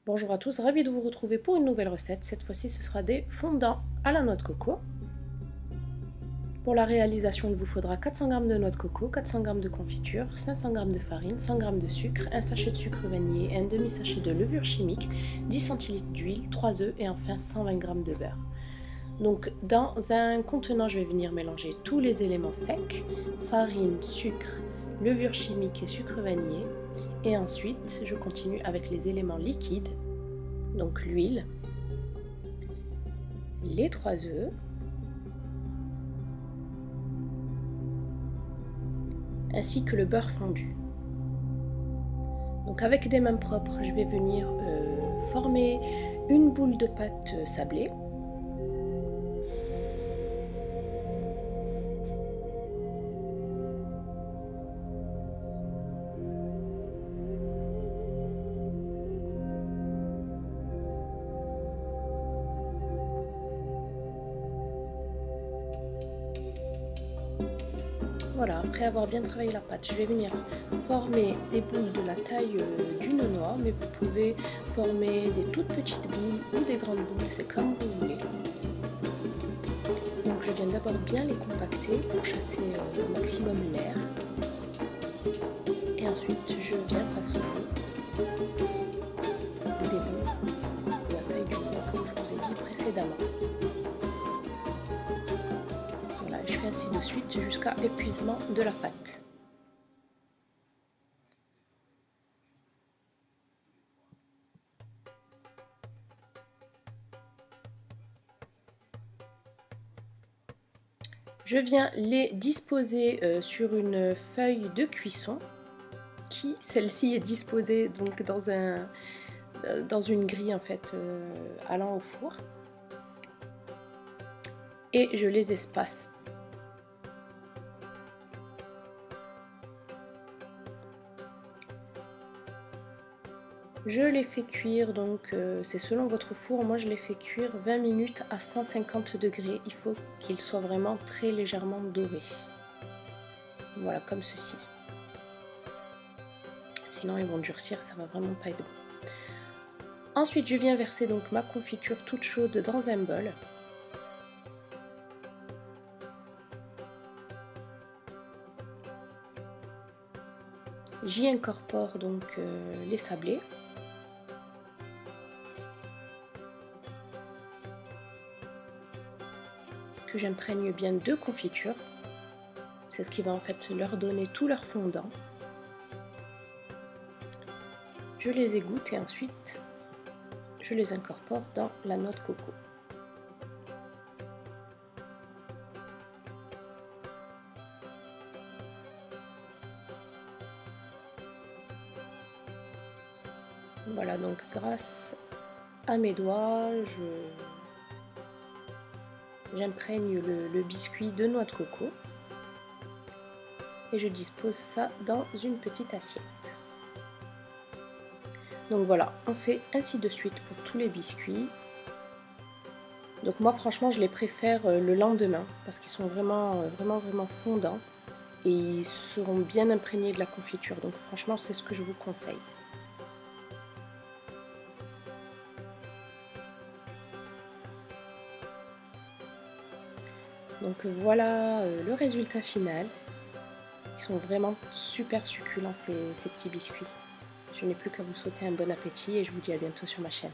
Bonjour à tous, ravi de vous retrouver pour une nouvelle recette. Cette fois-ci, ce sera des fondants à la noix de coco. Pour la réalisation, il vous faudra 400 g de noix de coco, 400 g de confiture, 500 g de farine, 100 g de sucre, un sachet de sucre vanillé, un demi-sachet de levure chimique, 10 centilitres d'huile, 3 œufs et enfin 120 g de beurre. Donc dans un contenant, je vais venir mélanger tous les éléments secs, farine, sucre, levure chimique et sucre vanillé. Et ensuite, je continue avec les éléments liquides, donc l'huile, les 3 œufs, ainsi que le beurre fondu. Donc avec des mains propres, je vais venir former une boule de pâte sablée. Voilà, après avoir bien travaillé la pâte, je vais venir former des boules de la taille d'une noix, mais vous pouvez former des toutes petites boules ou des grandes boules, c'est comme vous voulez. Donc je viens d'abord bien les compacter pour chasser au maximum l'air. Et ensuite je viens façonner des boules de la taille d'une noix, comme je vous ai dit précédemment. Voilà, je fais ainsi de suite jusqu'à épuisement de la pâte. Je viens les disposer sur une feuille de cuisson qui, celle-ci, est disposée donc dans une grille en fait allant au four. Et je les espace. Je les fais cuire, donc c'est selon votre four, moi je les fais cuire 20 minutes à 150 degrés. Il faut qu'ils soient vraiment très légèrement dorés. Voilà, comme ceci. Sinon ils vont durcir, ça va vraiment pas être bon. Ensuite je viens verser donc ma confiture toute chaude dans un bol. J'y incorpore donc les sablés. Que j'imprègne bien de confiture. C'est ce qui va en fait leur donner tout leur fondant. Je les égoutte et ensuite je les incorpore dans la noix de coco. Voilà, donc grâce à mes doigts, j'imprègne le biscuit de noix de coco et je dispose ça dans une petite assiette. Donc voilà, on fait ainsi de suite pour tous les biscuits. Donc moi franchement je les préfère le lendemain parce qu'ils sont vraiment fondants et ils seront bien imprégnés de la confiture. Donc franchement c'est ce que je vous conseille. Donc voilà le résultat final. Ils sont vraiment super succulents ces petits biscuits. Je n'ai plus qu'à vous souhaiter un bon appétit et je vous dis à bientôt sur ma chaîne.